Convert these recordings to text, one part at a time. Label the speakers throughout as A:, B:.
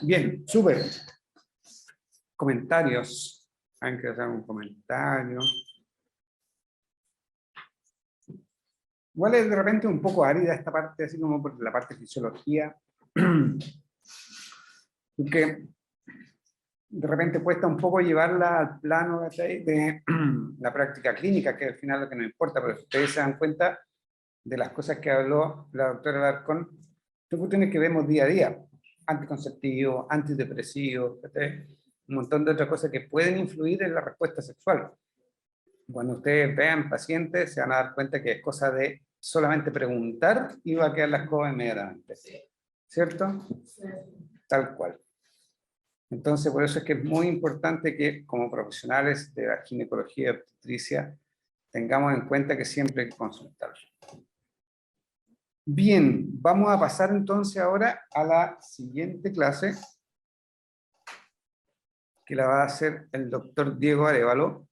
A: Bien, súper. Comentarios. ¿Alguien quiere hacer un comentario? Igual es de repente un poco árida esta parte, así como por la parte de fisiología. Porque de repente cuesta un poco llevarla al plano, ¿cachai?, de la práctica clínica, que al final lo que nos importa, pero si ustedes se dan cuenta de las cosas que habló la doctora Alarcón, son cuestiones que vemos día a día, anticonceptivos, antidepresivos, ¿cachai?, un montón de otras cosas que pueden influir en la respuesta sexual. Cuando ustedes vean pacientes, se van a dar cuenta que es cosa de solamente preguntar y va a quedar la escoba inmediatamente, ¿cierto? Tal cual. Entonces, por eso es que es muy importante que como profesionales de la ginecología y obstetricia tengamos en cuenta que siempre hay que consultar. Bien, vamos a pasar entonces ahora a la siguiente clase, que la va a hacer el doctor Diego Arévalo,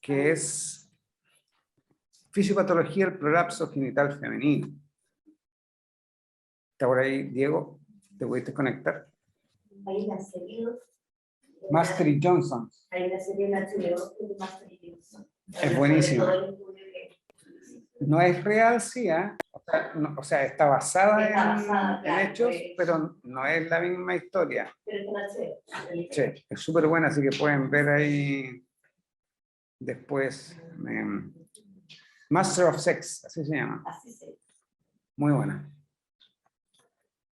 A: que es fisiopatología del prolapso genital femenino. ¿Está por ahí, Diego? ¿Te pudiste conectar?
B: Hay una serie.
A: Master y Johnson.
B: Hay una serie en HBO de Master y Johnson.
A: Es buenísima. No es real, sí, ¿eh? O sea, está basada en hechos, pero no es la misma historia. Sí, es súper buena, así que pueden ver ahí después. Master of Sex, así se llama. Muy buena.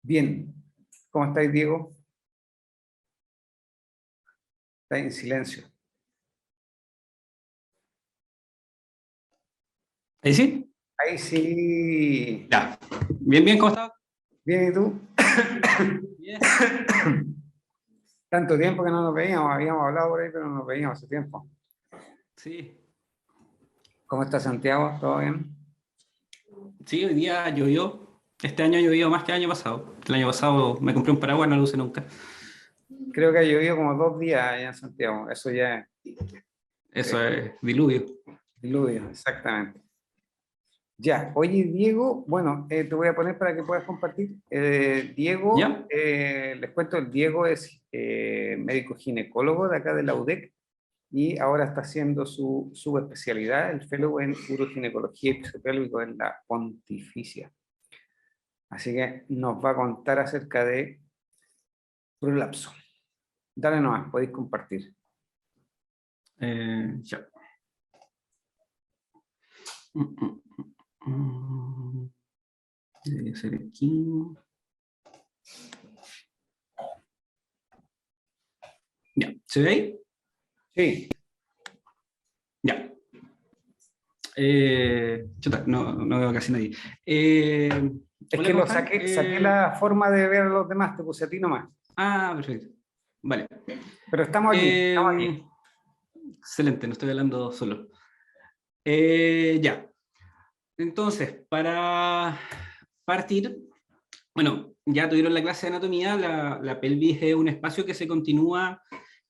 A: Bien, ¿cómo estáis, Diego? Está en silencio.
C: ¿Ahí sí?
A: Ahí sí.
C: Ya. Bien, bien, ¿cómo estás?
A: Bien, ¿y tú?
C: Bien.
A: Tanto tiempo que no nos veíamos, habíamos hablado por ahí, pero no nos veíamos hace tiempo.
C: Sí.
A: ¿Cómo está Santiago? ¿Todo bien?
C: Sí, hoy día llovió. Este año ha llovido más que el año pasado. El año pasado me compré un paraguas, no lo usé nunca.
A: Creo que ha llovido como 2 días allá en Santiago. Eso ya es
C: Eso es diluvio.
A: diluvio, exactamente. Ya, oye Diego, bueno, te voy a poner para que puedas compartir. Diego,
C: ¿Ya?
A: les cuento, el Diego es médico ginecólogo de acá de la UDEC y ahora está haciendo su especialidad, el fellow en uroginecología y episopélvico en la Pontificia. Así que nos va a contar acerca de prolapso. Dale nomás, podéis compartir.
C: Ya. Debe ser aquí. Ya, ¿se ve ahí?
A: Sí.
C: Ya. Chuta, no veo casi nadie.
A: Es
C: Hola,
A: que
C: ¿cómo
A: lo
C: están?
A: saqué la forma de ver a los demás, te puse a ti nomás.
C: Perfecto. Vale.
A: Pero estamos aquí, estamos aquí.
C: Excelente, no estoy hablando solo. Ya. Entonces, para partir, bueno, ya tuvieron la clase de anatomía, la pelvis es un espacio que se continúa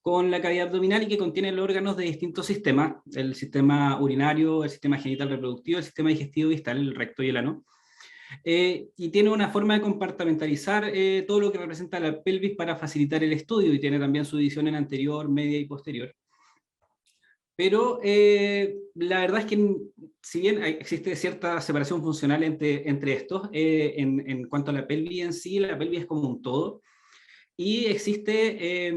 C: con la cavidad abdominal y que contiene los órganos de distintos sistemas, el sistema urinario, el sistema genital reproductivo, el sistema digestivo distal, el recto y el ano. Y tiene una forma de compartimentalizar todo lo que representa la pelvis para facilitar el estudio, y tiene también su división en anterior, media y posterior. Pero la verdad es que, si bien existe cierta separación funcional entre estos, en cuanto a la pelvis en sí, la pelvis es como un todo, y existe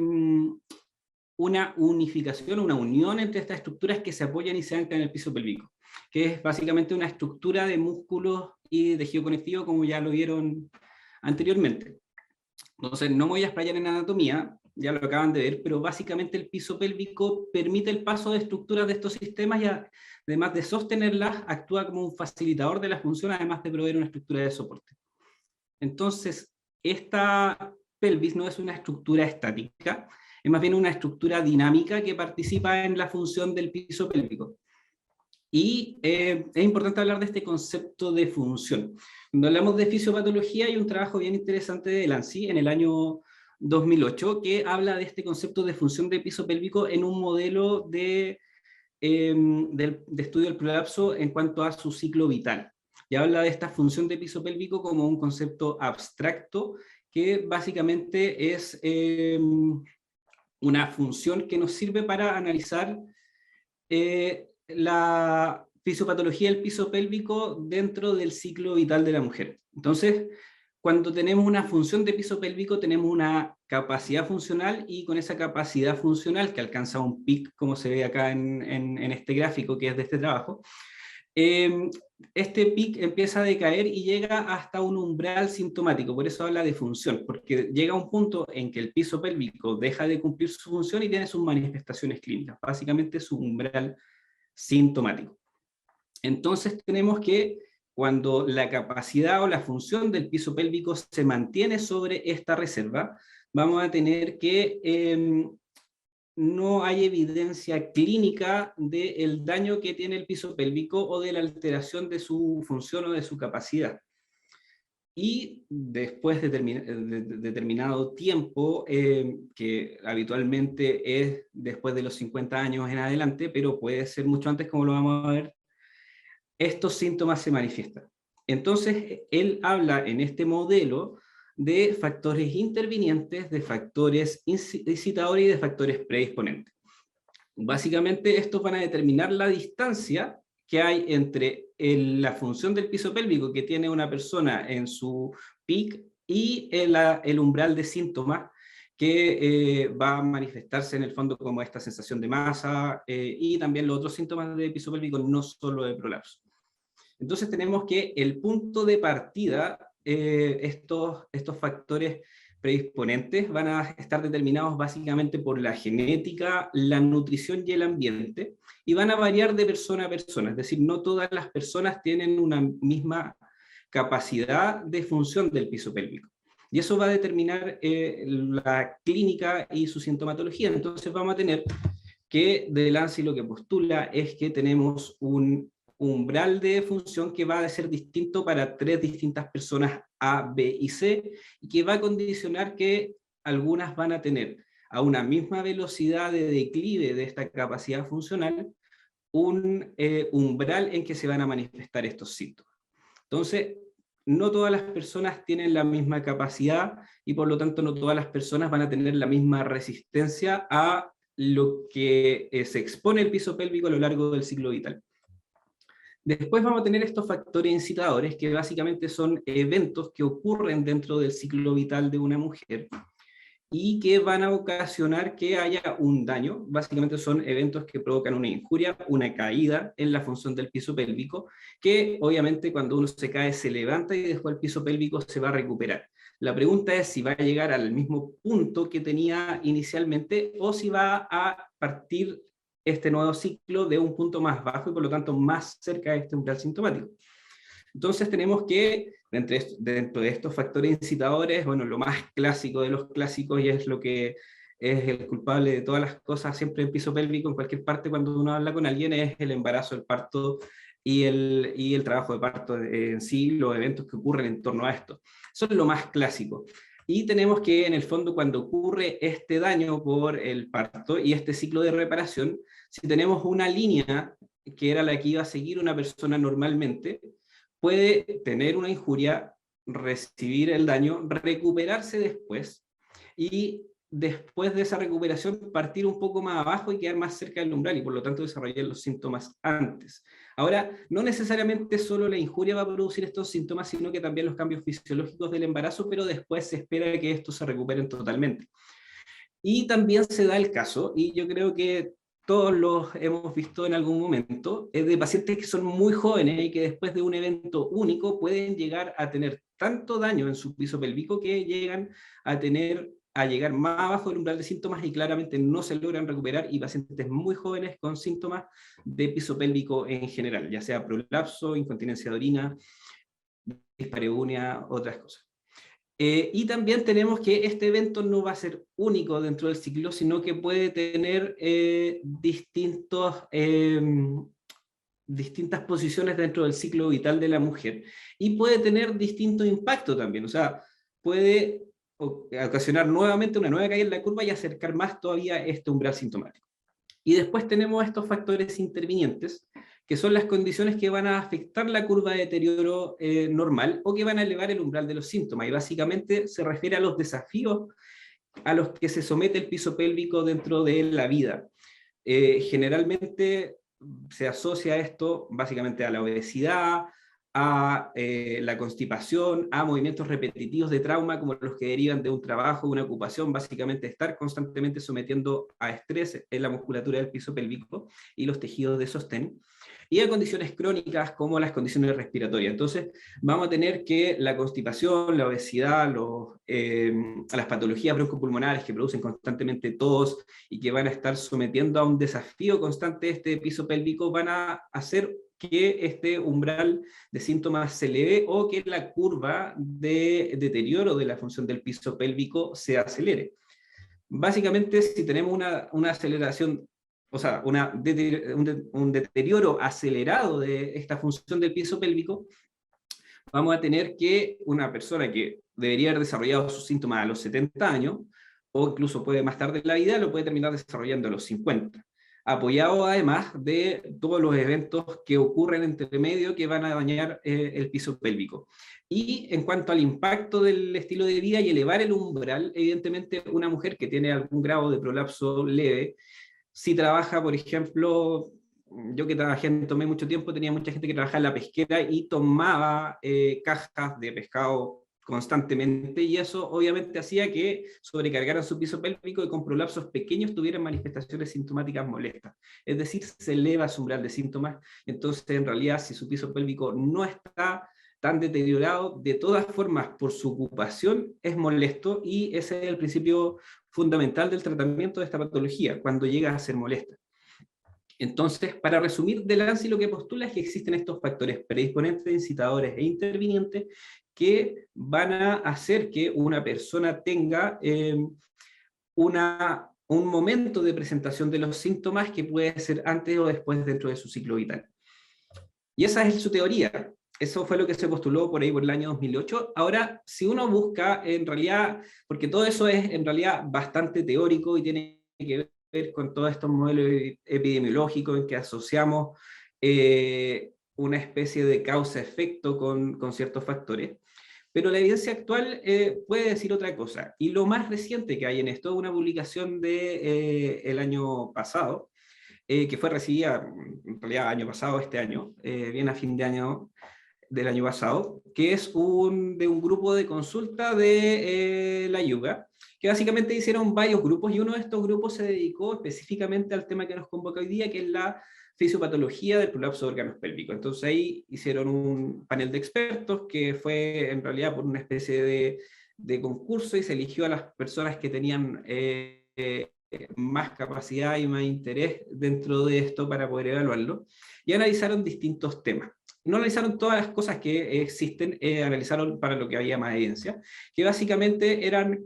C: una unificación, una unión entre estas estructuras que se apoyan y se anclan en el piso pélvico, que es básicamente una estructura de músculos y de tejido conectivo, como ya lo vieron anteriormente. Entonces, no me voy a explayar en anatomía, ya lo acaban de ver, pero básicamente el piso pélvico permite el paso de estructuras de estos sistemas y, además de sostenerlas, actúa como un facilitador de la función, además de proveer una estructura de soporte. Entonces, esta pelvis no es una estructura estática, es más bien una estructura dinámica que participa en la función del piso pélvico. Y es importante hablar de este concepto de función. Cuando hablamos de fisiopatología, hay un trabajo bien interesante de Lancy en el año 2008 que habla de este concepto de función del piso pélvico en un modelo de estudio del prolapso en cuanto a su ciclo vital. y habla de esta función de piso pélvico como un concepto abstracto que básicamente es una función que nos sirve para analizar la fisiopatología del piso pélvico dentro del ciclo vital de la mujer. Entonces, cuando tenemos una función de piso pélvico, tenemos una capacidad funcional, y con esa capacidad funcional, que alcanza un pic, como se ve acá en este gráfico que es de este trabajo, este pic empieza a decaer y llega hasta un umbral sintomático. Por eso habla de función, porque llega a un punto en que el piso pélvico deja de cumplir su función y tiene sus manifestaciones clínicas, básicamente su umbral sintomático. Entonces tenemos que, cuando la capacidad o la función del piso pélvico se mantiene sobre esta reserva, vamos a tener que no hay evidencia clínica del daño que tiene el piso pélvico o de la alteración de su función o de su capacidad. Y después de determinado tiempo, que habitualmente es después de los 50 años en adelante, pero puede ser mucho antes, como lo vamos a ver, estos síntomas se manifiestan. Entonces, él habla en este modelo de factores intervinientes, de factores incitadores y de factores predisponentes. Básicamente, estos van a determinar la distancia que hay entre la función del piso pélvico que tiene una persona en su pic y el umbral de síntomas que va a manifestarse en el fondo como esta sensación de masa y también los otros síntomas de piso pélvico, no solo de prolapso. Entonces tenemos que el punto de partida, estos factores predisponentes van a estar determinados básicamente por la genética, la nutrición y el ambiente, y van a variar de persona a persona, es decir, no todas las personas tienen una misma capacidad de función del piso pélvico. Y eso va a determinar la clínica y su sintomatología. Entonces vamos a tener que de Delancey lo que postula es que tenemos un umbral de función que va a ser distinto para 3 distintas personas A, B y C, y que va a condicionar que algunas van a tener a una misma velocidad de declive de esta capacidad funcional un umbral en que se van a manifestar estos síntomas. Entonces, no todas las personas tienen la misma capacidad y por lo tanto no todas las personas van a tener la misma resistencia a lo que se expone el piso pélvico a lo largo del ciclo vital. Después vamos a tener estos factores incitadores, que básicamente son eventos que ocurren dentro del ciclo vital de una mujer y que van a ocasionar que haya un daño. Básicamente son eventos que provocan una injuria, una caída en la función del piso pélvico, que obviamente cuando uno se cae se levanta y después el piso pélvico se va a recuperar. La pregunta es si va a llegar al mismo punto que tenía inicialmente o si va a partir este nuevo ciclo de un punto más bajo y por lo tanto más cerca de este umbral sintomático. Entonces tenemos que, dentro de estos factores incitadores, bueno, lo más clásico de los clásicos y es lo que es el culpable de todas las cosas siempre en piso pélvico, en cualquier parte cuando uno habla con alguien, es el embarazo, el parto y el trabajo de parto en sí, los eventos que ocurren en torno a esto. Eso es lo más clásico. Y tenemos que, en el fondo, cuando ocurre este daño por el parto y este ciclo de reparación, si tenemos una línea que era la que iba a seguir una persona normalmente, puede tener una injuria, recibir el daño, recuperarse después, y después de esa recuperación partir un poco más abajo y quedar más cerca del umbral y por lo tanto desarrollar los síntomas antes. Ahora, no necesariamente solo la injuria va a producir estos síntomas, sino que también los cambios fisiológicos del embarazo, pero después se espera que estos se recuperen totalmente. Y también se da el caso, y yo creo que todos los hemos visto en algún momento, es de pacientes que son muy jóvenes y que después de un evento único pueden llegar a tener tanto daño en su piso pélvico que llegan a llegar más abajo del umbral de síntomas y claramente no se logran recuperar, y pacientes muy jóvenes con síntomas de piso pélvico en general, ya sea prolapso, incontinencia de orina, dispareunia, otras cosas. Y también tenemos que este evento no va a ser único dentro del ciclo, sino que puede tener distintas posiciones dentro del ciclo vital de la mujer, y puede tener distinto impacto también, o sea, puede ocasionar nuevamente una nueva caída en la curva y acercar más todavía este umbral sintomático. Y después tenemos estos factores intervinientes, que son las condiciones que van a afectar la curva de deterioro normal o que van a elevar el umbral de los síntomas. Y básicamente se refiere a los desafíos a los que se somete el piso pélvico dentro de la vida. Generalmente se asocia esto básicamente a la obesidad, a la constipación, a movimientos repetitivos de trauma como los que derivan de un trabajo, una ocupación, básicamente estar constantemente sometiendo a estrés en la musculatura del piso pélvico y los tejidos de sostén, y a condiciones crónicas como las condiciones respiratorias. Entonces vamos a tener que la constipación, la obesidad, las patologías broncopulmonares que producen constantemente tos y que van a estar sometiendo a un desafío constante este piso pélvico, van a hacer que este umbral de síntomas se eleve o que la curva de deterioro de la función del piso pélvico se acelere. Básicamente, si tenemos una aceleración, o sea, un deterioro acelerado de esta función del piso pélvico, vamos a tener que una persona que debería haber desarrollado sus síntomas a los 70 años, o incluso puede más tarde en la vida, lo puede terminar desarrollando a los 50, apoyado además de todos los eventos que ocurren entre medio que van a dañar el piso pélvico. Y en cuanto al impacto del estilo de vida y elevar el umbral, evidentemente una mujer que tiene algún grado de prolapso leve, si trabaja, por ejemplo, yo que tomé mucho tiempo, tenía mucha gente que trabajaba en la pesquera y tomaba cajas de pescado constantemente, y eso obviamente hacía que sobrecargaran su piso pélvico y con prolapsos pequeños tuvieran manifestaciones sintomáticas molestas. Es decir, se eleva su umbral de síntomas. Entonces, en realidad, si su piso pélvico no está tan deteriorado, de todas formas, por su ocupación, es molesto, y ese es el principio fundamental del tratamiento de esta patología, cuando llega a ser molesta. Entonces, para resumir, de Lanzi lo que postula es que existen estos factores predisponentes, incitadores e intervinientes que van a hacer que una persona tenga un momento de presentación de los síntomas que puede ser antes o después dentro de su ciclo vital. Y esa es su teoría. Eso fue lo que se postuló por ahí por el año 2008. Ahora, si uno busca, en realidad, porque todo eso es en realidad bastante teórico y tiene que ver con todos estos modelos epidemiológicos en que asociamos una especie de causa-efecto con ciertos factores. Pero la evidencia actual puede decir otra cosa. Y lo más reciente que hay en esto es una publicación del año pasado, que fue recibida, en realidad año pasado, este año, bien a fin de año del año pasado, que es de un grupo de consulta de la Yuga, que básicamente hicieron varios grupos, y uno de estos grupos se dedicó específicamente al tema que nos convoca hoy día, que es la fisiopatología del prolapso de órganos pélvicos. Entonces ahí hicieron un panel de expertos que fue en realidad por una especie de concurso, y se eligió a las personas que tenían más capacidad y más interés dentro de esto para poder evaluarlo, y analizaron distintos temas. No analizaron todas las cosas que existen, analizaron para lo que había más evidencia, que básicamente eran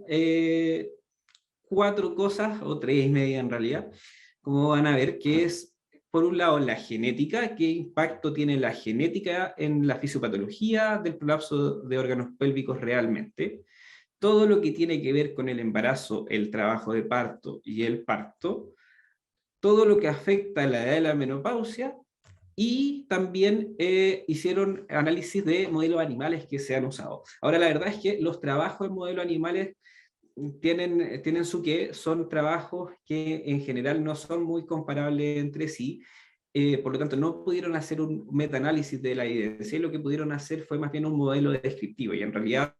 C: 4 cosas, o 3,5 en realidad, como van a ver, que es, por un lado, la genética. ¿Qué impacto tiene la genética en la fisiopatología del prolapso de órganos pélvicos realmente? Todo lo que tiene que ver con el embarazo, el trabajo de parto y el parto, todo lo que afecta a la edad de la menopausia, y también hicieron análisis de modelos animales que se han usado. Ahora, la verdad es que los trabajos en modelos animales tienen su qué, son trabajos que en general no son muy comparables entre sí, por lo tanto no pudieron hacer un metaanálisis de la evidencia, y lo que pudieron hacer fue más bien un modelo descriptivo, y en realidad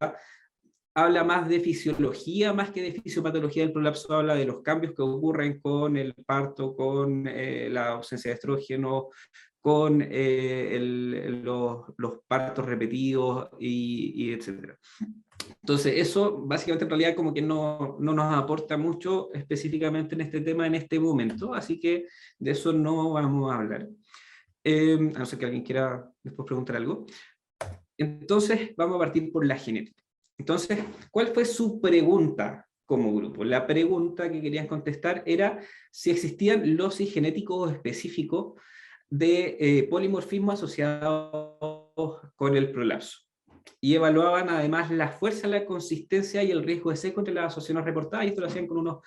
C: habla más de fisiología más que de fisiopatología del prolapso, habla de los cambios que ocurren con el parto, con la ausencia de estrógeno, con los partos repetidos y etcétera. Entonces eso básicamente en realidad como que no nos aporta mucho específicamente en este tema en este momento, así que de eso no vamos a hablar. A no ser que alguien quiera después preguntar algo. Entonces vamos a partir por la genética. Entonces, ¿cuál fue su pregunta como grupo? La pregunta que querían contestar era si existían losis genéticos específicos de polimorfismo asociados con el prolapso. y evaluaban además la fuerza, la consistencia y el riesgo de seco entre las asociaciones reportadas, y esto lo hacían con unos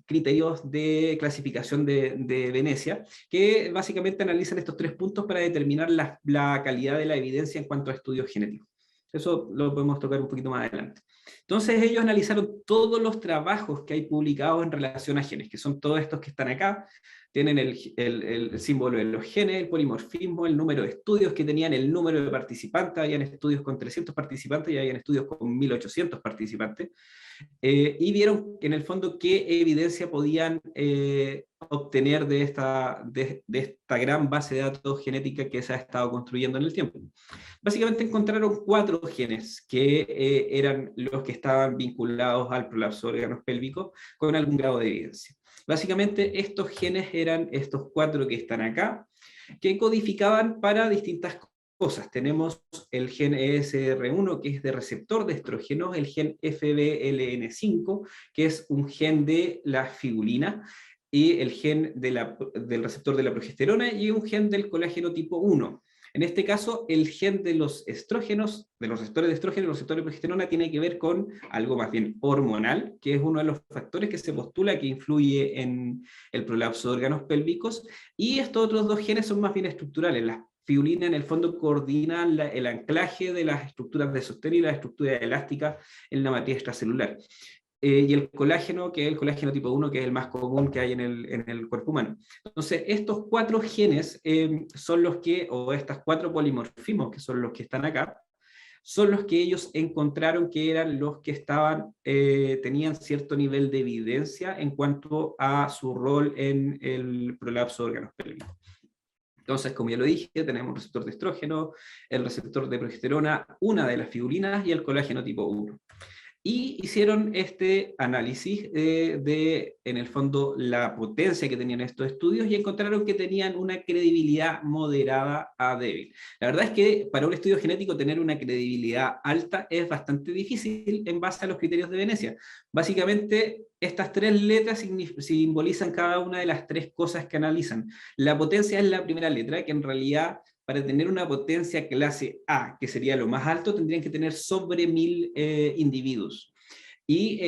C: criterios de clasificación de Venecia, que básicamente analizan estos 3 puntos para determinar la calidad de la evidencia en cuanto a estudios genéticos. Eso lo podemos tocar un poquito más adelante. Entonces ellos analizaron todos los trabajos que hay publicados en relación a genes, que son todos estos que están acá. Tienen el símbolo de los genes, el polimorfismo, el número de estudios que tenían, el número de participantes. Habían estudios con 300 participantes y habían estudios con 1800 participantes. Y vieron en el fondo qué evidencia podían obtener de esta gran base de datos genética que se ha estado construyendo en el tiempo. Básicamente encontraron 4 genes que eran los que estaban vinculados al prolapso de órganos pélvicos con algún grado de evidencia. Básicamente estos genes eran estos 4 que están acá, que codificaban para distintas cosas. Tenemos el gen ESR1, que es de receptor de estrógenos, el gen FBLN5, que es un gen de la fibulina, y el gen del receptor de la progesterona, y un gen del colágeno tipo 1. En este caso, el gen de los estrógenos, de los receptores de estrógeno y los receptores de progesterona, tiene que ver con algo más bien hormonal, que es uno de los factores que se postula que influye en el prolapso de órganos pélvicos, y estos otros 2 genes son más bien estructurales. La fibulina en el fondo coordina el anclaje de las estructuras de sostén y la estructura elástica en la matriz extracelular. Y el colágeno, que es el colágeno tipo 1, que es el más común que hay en el cuerpo humano. Entonces, estos 4 genes son los que, o estas 4 polimorfismos, que son los que están acá, son los que ellos encontraron que eran los que tenían cierto nivel de evidencia en cuanto a su rol en el prolapso de órganos pélvicos. Entonces, como ya lo dije, tenemos el receptor de estrógeno, el receptor de progesterona, una de las fibulinas y el colágeno tipo 1. Y hicieron este análisis en el fondo, la potencia que tenían estos estudios, y encontraron que tenían una credibilidad moderada a débil. La verdad es que para un estudio genético tener una credibilidad alta es bastante difícil en base a los criterios de Venecia. Básicamente, estas 3 letras simbolizan cada una de las 3 cosas que analizan. La potencia es la primera letra, que en realidad, para tener una potencia clase A, que sería lo más alto, tendrían que tener sobre 1000 individuos. Y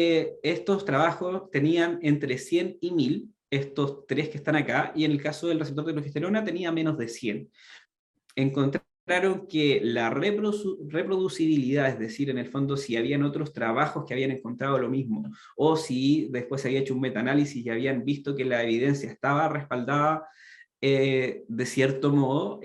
C: estos trabajos tenían entre 100 y 1000, estos 3 que están acá, y en el caso del receptor de progesterona tenía menos de 100. Encontraron que la reproducibilidad, es decir, en el fondo, si habían otros trabajos que habían encontrado lo mismo, o si después se había hecho un metaanálisis y habían visto que la evidencia estaba respaldada de cierto modo,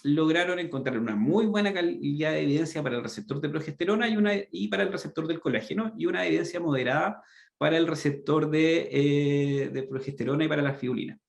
C: lograron encontrar una muy buena calidad de evidencia para el receptor de progesterona y para el receptor del colágeno, y una evidencia moderada para el receptor de progesterona y para la fibulina.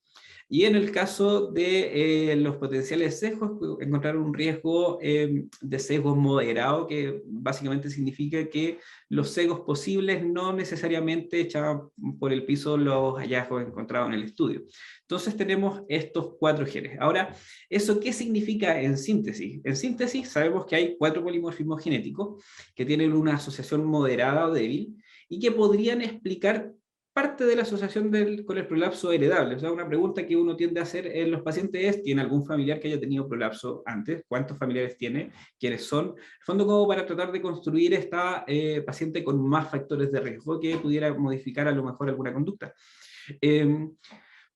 C: Y en el caso de los potenciales sesgos, encontraron un riesgo de sesgo moderado, que básicamente significa que los sesgos posibles no necesariamente echaban por el piso los hallazgos encontrados en el estudio. Entonces tenemos estos 4 genes. Ahora, ¿eso qué significa en síntesis? En síntesis sabemos que hay 4 polimorfismos genéticos que tienen una asociación moderada o débil y que podrían explicar parte de la asociación con el prolapso heredable. O sea, una pregunta que uno tiende a hacer en los pacientes es: ¿tiene algún familiar que haya tenido prolapso antes? ¿Cuántos familiares tiene? ¿Quiénes son? En el fondo, como para tratar de construir esta paciente con más factores de riesgo que pudiera modificar a lo mejor alguna conducta.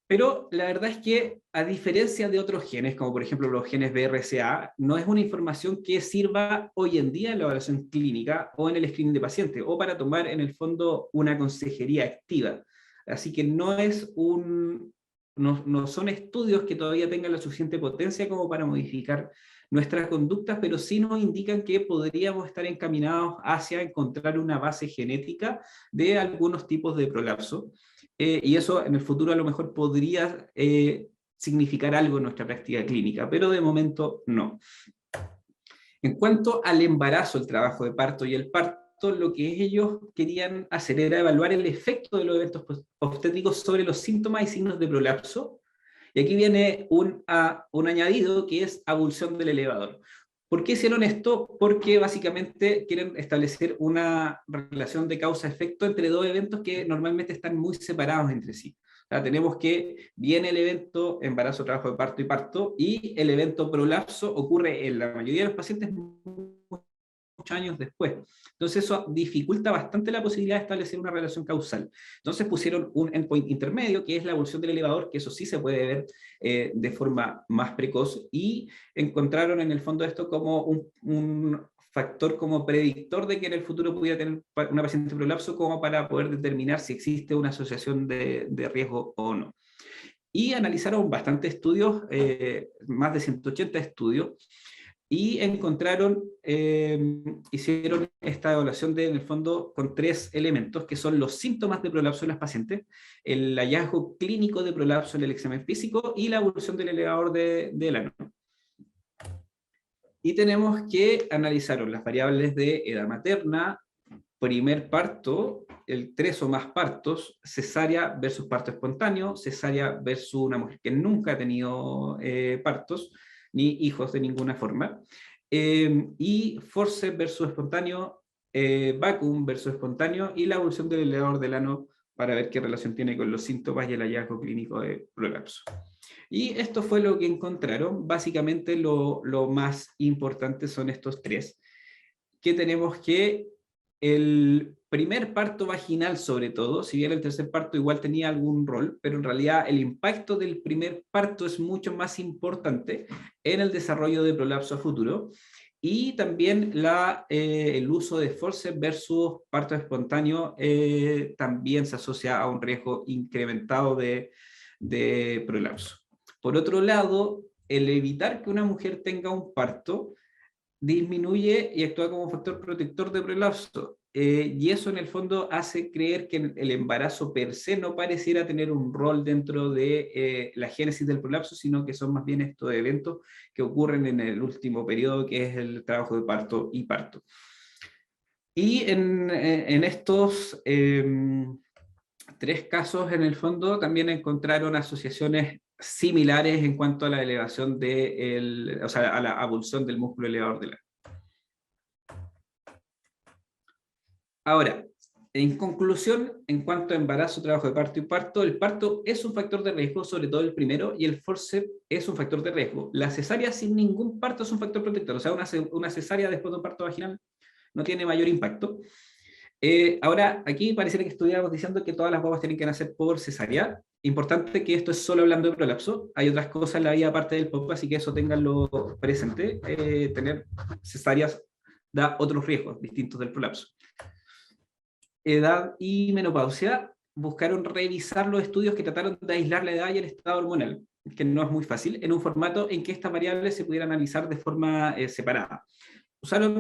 C: Pero la verdad es que, a diferencia de otros genes, como por ejemplo los genes BRCA, no es una información que sirva hoy en día en la evaluación clínica o en el screening de pacientes, o para tomar en el fondo una consejería activa. Así que no son estudios que todavía tengan la suficiente potencia como para modificar nuestras conductas, pero sí nos indican que podríamos estar encaminados hacia encontrar una base genética de algunos tipos de prolapso. Y eso en el futuro a lo mejor podría significar algo en nuestra práctica clínica, pero de momento no. En cuanto al embarazo, el trabajo de parto y el parto, lo que ellos querían hacer era evaluar el efecto de los eventos obstétricos sobre los síntomas y signos de prolapso. Y aquí viene un añadido, que es abulsión del elevador. ¿Por qué hicieron esto? Porque básicamente quieren establecer una relación de causa-efecto entre 2 eventos que normalmente están muy separados entre sí. O sea, tenemos que viene el evento embarazo, trabajo de parto y parto, y el evento prolapso ocurre en la mayoría de los pacientes muchos años después. Entonces eso dificulta bastante la posibilidad de establecer una relación causal. Entonces pusieron un endpoint intermedio, que es la evolución del elevador, que eso sí se puede ver de forma más precoz, y encontraron en el fondo esto como un factor como predictor de que en el futuro pudiera tener una paciente prolapso, como para poder determinar si existe una asociación de riesgo o no. Y analizaron bastantes estudios, más de 180 estudios, y encontraron, hicieron esta evaluación en el fondo con 3 elementos, que son los síntomas de prolapso en las pacientes, el hallazgo clínico de prolapso en el examen físico y la evolución del elevador del ano. Y tenemos que analizaron las variables de edad materna, primer parto, el 3 o más partos, cesárea versus parto espontáneo, cesárea versus una mujer que nunca ha tenido partos, ni hijos de ninguna forma, y forceps versus espontáneo, vacuum versus espontáneo, y la evolución del elevador del ano para ver qué relación tiene con los síntomas y el hallazgo clínico de prolapso. Y esto fue lo que encontraron. Básicamente lo más importante son estos 3, que tenemos que el primer parto vaginal, sobre todo, si bien el tercer parto igual tenía algún rol, pero en realidad el impacto del primer parto es mucho más importante en el desarrollo de prolapso a futuro, y también el uso de forceps versus parto espontáneo también se asocia a un riesgo incrementado de prolapso. Por otro lado, el evitar que una mujer tenga un parto disminuye y actúa como factor protector de prolapso. Y eso en el fondo hace creer que el embarazo per se no pareciera tener un rol dentro de la génesis del prolapso, sino que son más bien estos eventos que ocurren en el último periodo, que es el trabajo de parto y parto. Y en estos 3 casos, en el fondo, también encontraron asociaciones similares en cuanto a la elevación o sea, a la abulsión del músculo elevador del ano. Ahora, en conclusión, en cuanto a embarazo, trabajo de parto y parto, el parto es un factor de riesgo, sobre todo el primero, y el forceps es un factor de riesgo. La cesárea sin ningún parto es un factor protector, o sea, una cesárea después de un parto vaginal no tiene mayor impacto. Ahora, aquí pareciera que estuviéramos diciendo que todas las guaguas tienen que nacer por cesárea. Importante que esto es solo hablando de prolapso. Hay otras cosas en la vida aparte del POP, así que eso ténganlo presente. Tener cesáreas da otros riesgos distintos del prolapso. Edad y menopausia. Buscaron revisar los estudios que trataron de aislar la edad y el estado hormonal, que no es muy fácil, en un formato en que estas variables se pudieran analizar de forma separada.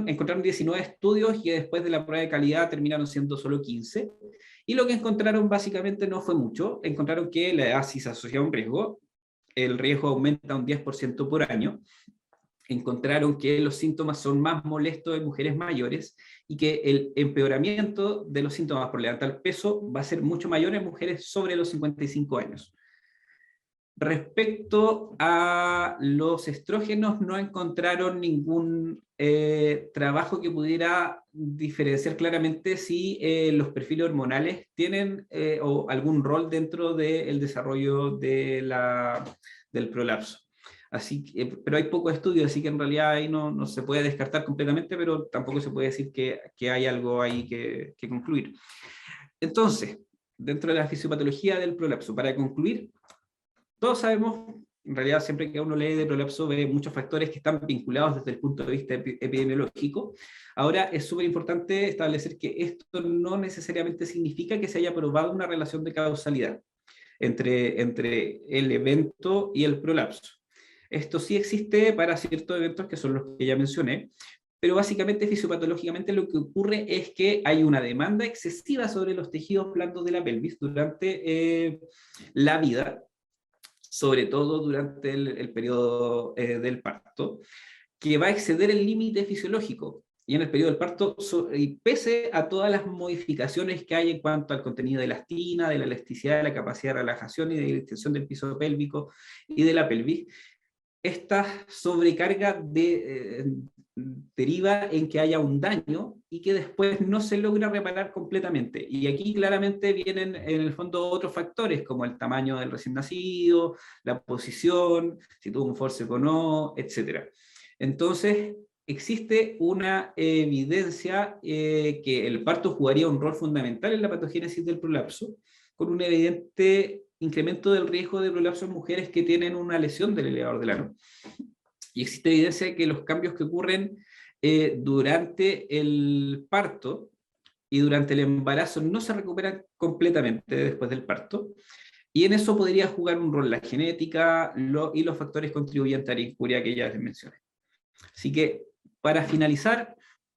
C: Encontraron 19 estudios y después de la prueba de calidad terminaron siendo solo 15. Y lo que encontraron básicamente no fue mucho. Encontraron que la edad sí se asocia a un riesgo. El riesgo aumenta un 10% por año. Encontraron que los síntomas son más molestos en mujeres mayores y que el empeoramiento de los síntomas por levantar peso va a ser mucho mayor en mujeres sobre los 55 años. Respecto a los estrógenos, no encontraron ningún trabajo que pudiera diferenciar claramente si los perfiles hormonales tienen o algún rol dentro del desarrollo del prolapso. Pero hay pocos estudios, así que en realidad ahí no se puede descartar completamente, pero tampoco se puede decir que hay algo ahí que concluir. Entonces, dentro de la fisiopatología del prolapso, para concluir, todos sabemos, en realidad siempre que uno lee de prolapso ve muchos factores que están vinculados desde el punto de vista epidemiológico. Ahora es súper importante establecer que esto no necesariamente significa que se haya probado una relación de causalidad entre el evento y el prolapso. Esto sí existe para ciertos eventos que son los que ya mencioné, pero básicamente fisiopatológicamente lo que ocurre es que hay una demanda excesiva sobre los tejidos blandos de la pelvis durante la vida, sobre todo durante el periodo del parto, que va a exceder el límite fisiológico. Y en el periodo del parto, y pese a todas las modificaciones que hay en cuanto al contenido de elastina, de la elasticidad, de la capacidad de relajación y de la extensión del piso pélvico y de la pelvis, esta sobrecarga deriva en que haya un daño y que después no se logra reparar completamente. Y aquí claramente vienen en el fondo otros factores, como el tamaño del recién nacido, la posición, si tuvo un forceps o no, etc. Entonces, existe una evidencia que el parto jugaría un rol fundamental en la patogénesis del prolapso, con un evidente incremento del riesgo de prolapso en mujeres que tienen una lesión del elevador del ano. Y existe evidencia de que los cambios que ocurren durante el parto y durante el embarazo no se recuperan completamente después del parto, y en eso podría jugar un rol la genética y los factores contribuyentes a la incuria que ya les mencioné. Así que, para finalizar,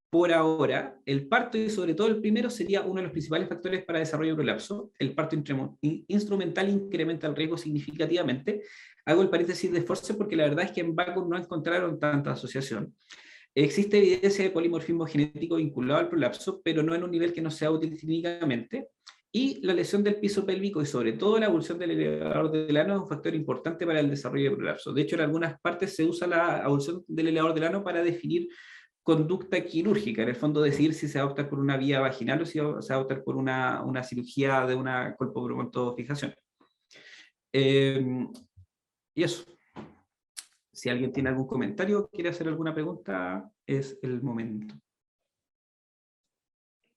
C: por ahora, el parto y sobre todo el primero sería uno de los principales factores para desarrollo de prolapso. El parto instrumental incrementa el riesgo significativamente. Hago el paréntesis de Force porque la verdad es que en Bacon no encontraron tanta asociación. Existe evidencia de polimorfismo genético vinculado al prolapso, pero no en un nivel que no sea útil clínicamente. Y la lesión del piso pélvico y sobre todo la abulsión del elevador del ano es un factor importante para el desarrollo de prolapso. De hecho, en algunas partes se usa la abulsión del elevador del ano para definir conducta quirúrgica, en el fondo decidir si se va a optar por una vía vaginal o si se va a optar por una cirugía de una colpobroncofijación. Y eso. Si alguien tiene algún comentario, quiere hacer alguna pregunta, es el momento.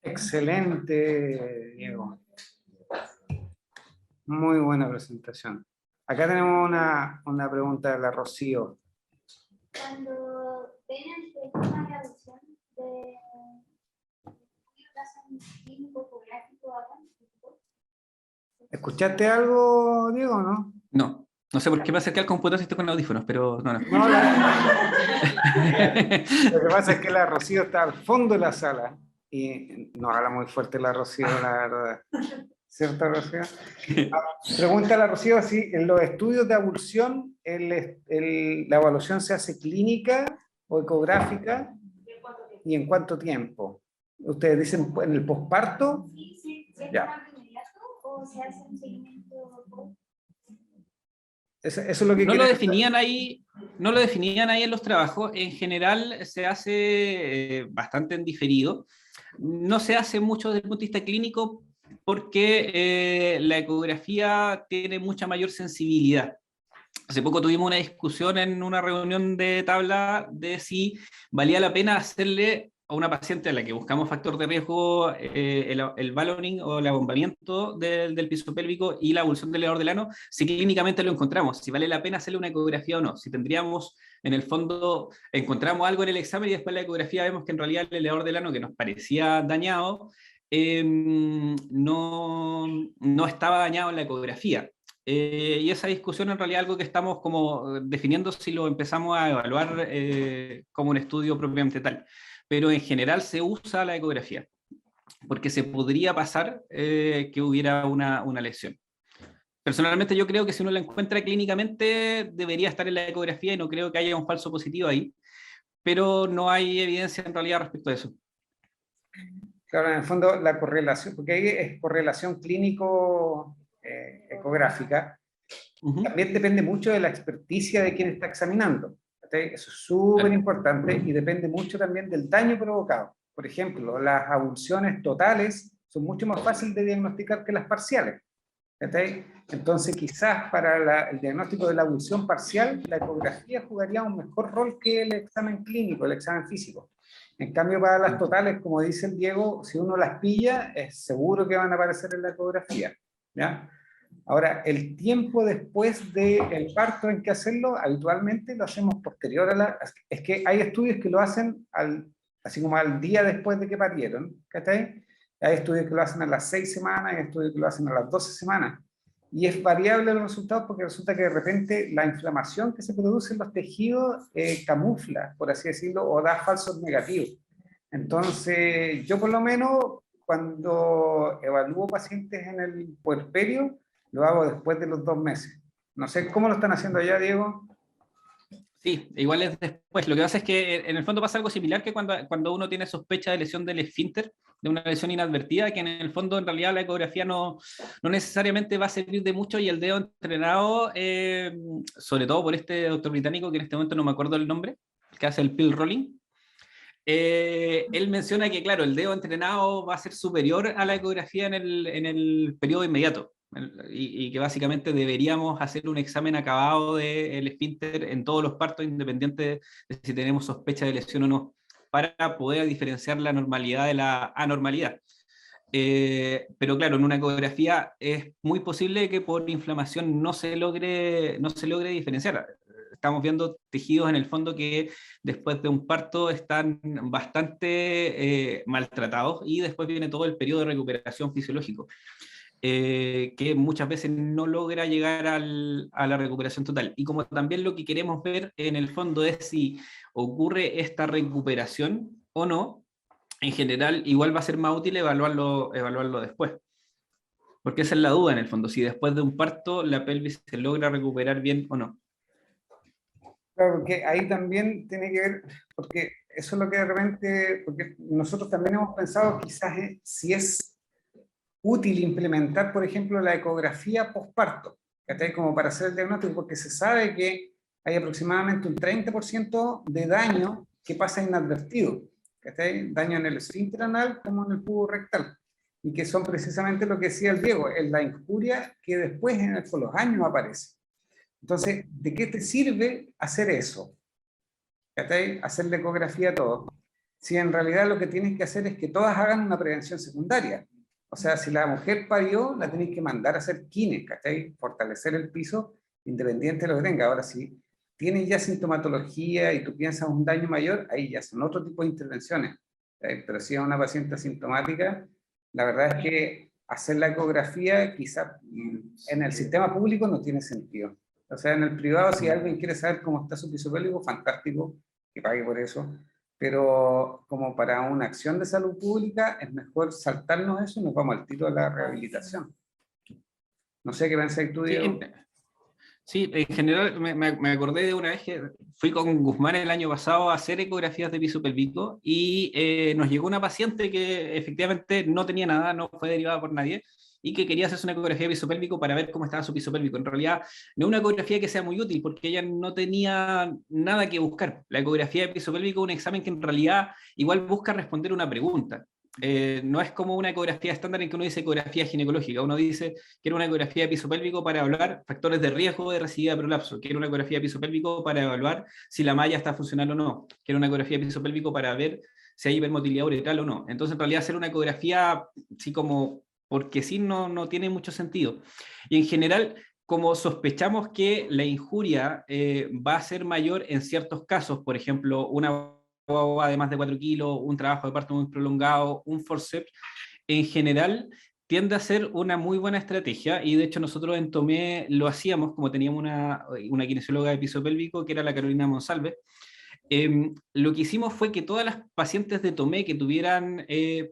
A: Excelente, Diego. Muy buena presentación. Acá tenemos una pregunta de la Rocío.
B: Cuando ven el tema de la adopción de clínico ecográfico,
A: ¿Escuchaste algo, Diego, no?
C: No, no sé por qué me acerqué al computador si estoy con audífonos, pero no.
A: No, lo que pasa es que la Rocío está al fondo de la sala y nos habla muy fuerte la Rocío, la verdad. ¿Cierto, Rocío? Pregunta a la Rocío si en los estudios de abulsión la evaluación se hace clínica o ecográfica y en cuánto tiempo. ¿Ustedes dicen en el posparto?
B: Sí, ¿se
A: Ya.
B: toma inmediato o se hace un seguimiento?
A: Eso es lo que
C: No lo
A: quiere-
C: definían ahí en los trabajos. En general se hace bastante en diferido. No se hace mucho desde el punto de vista clínico porque la ecografía tiene mucha mayor sensibilidad. Hace poco tuvimos una discusión en una reunión de tabla de si valía la pena hacerle a una paciente a la que buscamos factor de riesgo el balloning o el abombamiento del piso pélvico y la abulsión del elevador del ano, si clínicamente lo encontramos, si vale la pena hacerle una ecografía o no, si tendríamos, en el fondo, encontramos algo en el examen y después en la ecografía vemos que en realidad el elevador del ano que nos parecía dañado, no estaba dañado en la ecografía. Y esa discusión en realidad es algo que estamos como definiendo si lo empezamos a evaluar como un estudio propiamente tal. Pero en general se usa la ecografía, porque se podría pasar que hubiera una lesión. Personalmente yo creo que si uno la encuentra clínicamente debería estar en la ecografía y no creo que haya un falso positivo ahí, pero no hay evidencia en realidad respecto a eso.
A: Claro, en el fondo la correlación, porque ahí es correlación clínico-ecográfica, también depende mucho de la experticia de quien está examinando. Eso es súper importante y depende mucho también del daño provocado. Por ejemplo, las abulsiones totales son mucho más fáciles de diagnosticar que las parciales. Entonces, quizás para el diagnóstico de la abulsión parcial, la ecografía jugaría un mejor rol que el examen clínico, el examen físico. En cambio, para las totales, como dice el Diego, si uno las pilla, es seguro que van a aparecer en la ecografía, ¿ya? Ahora, el tiempo después del parto en que hacerlo, habitualmente lo hacemos posterior a la... Es que hay estudios que lo hacen así como al día después de que parieron, ¿cachai? Hay estudios que lo hacen a las 6 semanas, hay estudios que lo hacen a las 12 semanas. Y es variable los resultados porque resulta que de repente la inflamación que se produce en los tejidos camufla, por así decirlo, o da falsos negativos. Entonces, yo por lo menos, cuando evalúo pacientes en el puerperio, lo hago después de los 2 meses. No sé cómo lo están haciendo allá, Diego.
C: Sí, igual es después. Lo que pasa es que en el fondo pasa algo similar que cuando uno tiene sospecha de lesión del esfínter, de una lesión inadvertida, que en el fondo en realidad la ecografía no necesariamente va a servir de mucho y el dedo entrenado, sobre todo por este doctor británico que en este momento no me acuerdo el nombre, que hace el pill rolling, él menciona que claro, el dedo entrenado va a ser superior a la ecografía en el periodo inmediato. y que básicamente deberíamos hacer un examen acabado del esfínter en todos los partos, independiente de si tenemos sospecha de lesión o no, para poder diferenciar la normalidad de la anormalidad. Pero claro, en una ecografía es muy posible que por inflamación no se logre diferenciar. Estamos viendo tejidos en el fondo que después de un parto están bastante maltratados, y después viene todo el periodo de recuperación fisiológico, que muchas veces no logra llegar a la recuperación total. Y como también lo que queremos ver en el fondo es si ocurre esta recuperación o no, en general igual va a ser más útil evaluarlo después. Porque esa es la duda en el fondo, si después de un parto la pelvis se logra recuperar bien o no.
A: Claro, porque ahí también tiene que ver, porque eso es lo que de repente, porque nosotros también hemos pensado quizás si es útil implementar, por ejemplo, la ecografía postparto, ¿cachai? Como para hacer el diagnóstico, porque se sabe que hay aproximadamente un 30% de daño que pasa inadvertido, ¿cachai? Daño en el esfínter anal como en el tubo rectal, y que son precisamente lo que decía el Diego, es la injuria que después con los años aparece. Entonces, ¿de qué te sirve hacer eso? ¿Cachai? Hacer la ecografía a todos. Si en realidad lo que tienes que hacer es que todas hagan una prevención secundaria. O sea, si la mujer parió, la tenéis que mandar a hacer kine, ¿cachai? Fortalecer el piso, independiente de lo que tenga. Ahora, si tienes ya sintomatología y tú piensas un daño mayor, ahí ya son otro tipo de intervenciones. ¿Cachai? Pero si es una paciente asintomática, la verdad es que hacer la ecografía quizás en el sistema público no tiene sentido. O sea, en el privado, si alguien quiere saber cómo está su piso pélvico, fantástico, que pague por eso. Pero como para una acción de salud pública, es mejor saltarnos eso y nos vamos al tiro de la rehabilitación. No sé qué pensáis tú,
C: Sí,
A: Diego.
C: sí, en general me acordé de una vez que fui con Guzmán el año pasado a hacer ecografías de piso pélvico, y nos llegó una paciente que efectivamente no tenía nada, no fue derivada por nadie, y que quería hacerse una ecografía de piso pélvico para ver cómo estaba su piso pélvico. En realidad, no una ecografía que sea muy útil, porque ella no tenía nada que buscar. La ecografía de piso pélvico es un examen que en realidad igual busca responder una pregunta. No es como una ecografía estándar en que uno dice ecografía ginecológica. Uno dice, quiero una ecografía de piso pélvico para evaluar factores de riesgo de recidiva de prolapso. Quiero una ecografía de piso pélvico para evaluar si la malla está funcional o no. Quiero una ecografía de piso pélvico para ver si hay hipermotilidad uretral o no. Entonces, en realidad, hacer una ecografía, sí, como porque sí, no tiene mucho sentido. Y en general, como sospechamos que la injuria va a ser mayor en ciertos casos, por ejemplo, una guagua de más de 4 kilos, un trabajo de parto muy prolongado, un forceps, en general tiende a ser una muy buena estrategia, y de hecho nosotros en Tomé lo hacíamos, como teníamos una kinesióloga de piso pélvico que era la Carolina Monsalve. Lo que hicimos fue que todas las pacientes de Tomé que tuvieran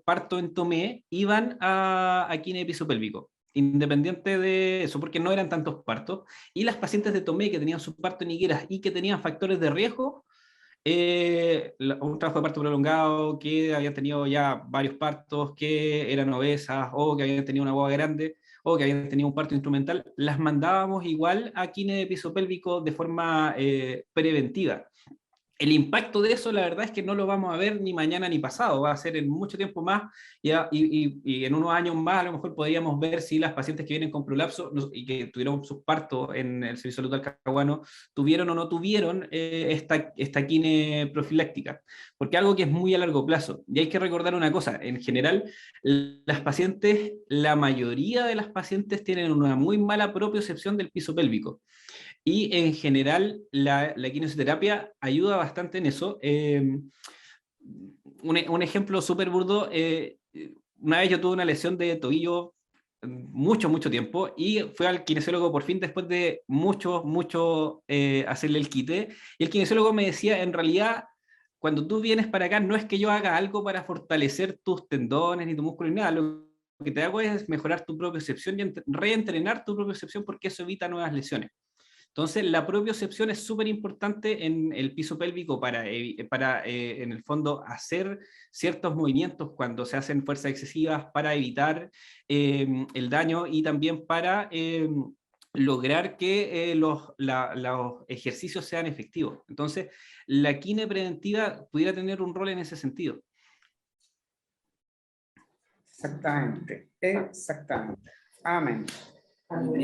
C: parto en Tomé iban a kine de piso pélvico, independiente de eso, porque no eran tantos partos, y las pacientes de Tomé que tenían su parto en higueras y que tenían factores de riesgo, un trabajo de parto prolongado, que habían tenido ya varios partos, que eran obesas, o que habían tenido una guagua grande, o que habían tenido un parto instrumental, las mandábamos igual a kine de piso pélvico de forma preventiva. El impacto de eso, la verdad es que no lo vamos a ver ni mañana ni pasado, va a ser en mucho tiempo más, y en unos años más a lo mejor podríamos ver si las pacientes que vienen con prolapso y que tuvieron sus partos en el Servicio de Salud Talcahuano tuvieron o no tuvieron esta quine profiláctica, porque algo que es muy a largo plazo. Y hay que recordar una cosa, en general, las pacientes, la mayoría de las pacientes tienen una muy mala propiocepción del piso pélvico. Y en general la kinesioterapia ayuda bastante en eso. Un ejemplo súper burdo, una vez yo tuve una lesión de tobillo mucho tiempo, y fui al kinesiólogo por fin después de mucho hacerle el quite, y el kinesiólogo me decía, en realidad, cuando tú vienes para acá no es que yo haga algo para fortalecer tus tendones ni tu músculo ni nada, lo que te hago es mejorar tu propiocepción y reentrenar tu propiocepción, porque eso evita nuevas lesiones. Entonces, la propiocepción es súper importante en el piso pélvico para en el fondo, hacer ciertos movimientos cuando se hacen fuerzas excesivas para evitar el daño, y también para lograr que los ejercicios sean efectivos. Entonces, la quine preventiva pudiera tener un rol en ese sentido.
A: Exactamente. Amén. Carlos.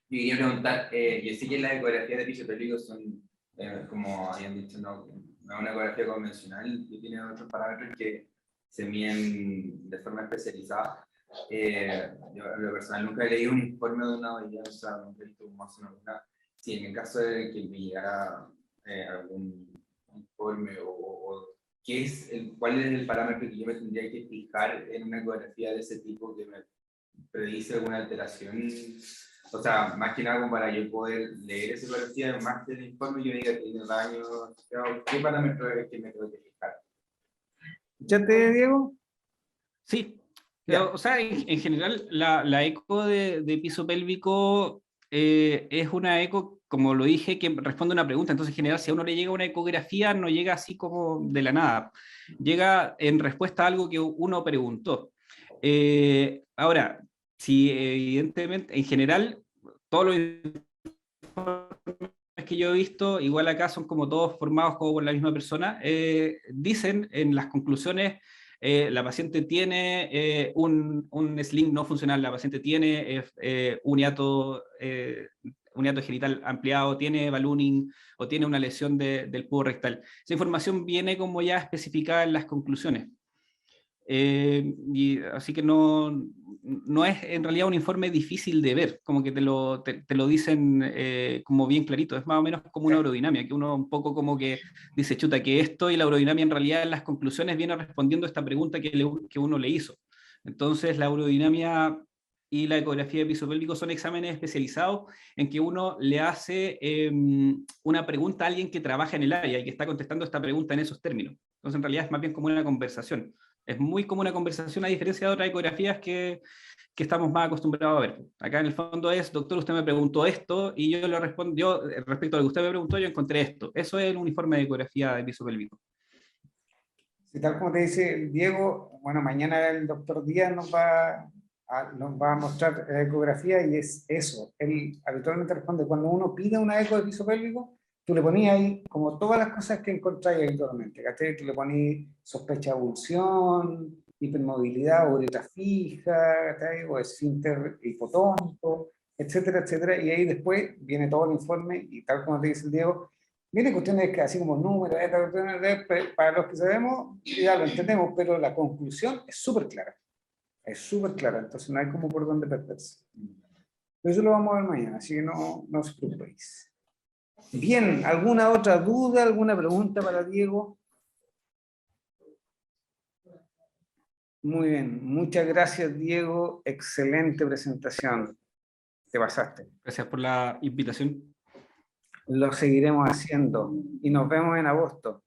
D: Yo quería preguntar, yo sé que las ecografías de piso pélvico son, como habían dicho, no una ecografía convencional, que tiene otros parámetros que se miden de forma especializada. Yo, en lo personal, nunca he leído un informe de una OIA, o sea, nunca he visto cómo hacen alguna. Si en el caso de que me llegara algún informe o ¿qué es cuál es el parámetro que yo me tendría que fijar en una ecografía de ese tipo que me predice alguna alteración? O sea, más que nada como para yo poder leer esa ecografía, más del informe, yo diga que tiene daño, ¿qué parámetro es que me tengo que fijar?
A: ¿Escuchaste, Diego?
C: Sí,
A: Ya.
C: o sea, en general la eco de piso pélvico es una eco, como lo dije, que responde a una pregunta. Entonces, en general, si a uno le llega una ecografía, no llega así como de la nada. Llega en respuesta a algo que uno preguntó. Ahora, si evidentemente, en general, todos los informes que yo he visto, igual acá son como todos formados como por la misma persona, dicen en las conclusiones la paciente tiene un sling no funcional, la paciente tiene un hiato genital ampliado, tiene ballooning o tiene una lesión del pubo rectal. Esa información viene como ya especificada en las conclusiones. Y así que no es en realidad un informe difícil de ver, como que te lo dicen como bien clarito, es más o menos como una urodinamia, que uno un poco como que dice, chuta, que esto y la urodinamia en realidad en las conclusiones viene respondiendo a esta pregunta que uno le hizo. Entonces la urodinamia y la ecografía de piso pélvico son exámenes especializados en que uno le hace una pregunta a alguien que trabaja en el área y que está contestando esta pregunta en esos términos. Entonces en realidad es más bien como una conversación. Es muy como una conversación a diferencia de otras ecografías que estamos más acostumbrados a ver. Acá en el fondo es, doctor, usted me preguntó esto y yo le respondo, yo respecto a lo que usted me preguntó, yo encontré esto. Eso es el uniforme de ecografía de piso pélvico.
A: Y tal como te dice Diego, bueno, mañana el doctor Díaz nos va a mostrar ecografía y es eso. Él habitualmente responde, cuando uno pide una eco de piso pélvico, tú le ponías ahí como todas las cosas que encontráis habitualmente, ¿cachai? Tú le ponías sospecha de abulsión, hipermovilidad, uretra fija, ¿cachai? O esfínter hipotónico, etcétera, etcétera. Y ahí después viene todo el informe y tal como te dice el Diego, viene cuestiones que así como números, para los que sabemos, ya lo entendemos, pero la conclusión es súper clara. Es súper clara, entonces no hay como por dónde perderse. Pero eso lo vamos a ver mañana, así que no os preocupéis. Bien, ¿alguna otra duda, alguna pregunta para Diego? Muy bien, muchas gracias Diego, excelente presentación. Te pasaste.
C: Gracias por la invitación.
A: Lo seguiremos haciendo y nos vemos en agosto.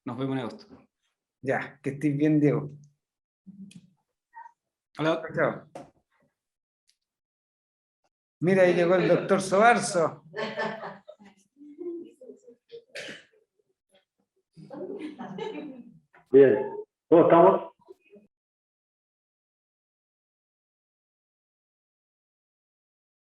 C: Nos vemos en agosto.
A: Ya, que estés bien, Diego.
C: Hola.
A: Chao. Mira, ahí llegó el doctor Sobarzo.
E: Bien, ¿cómo estamos?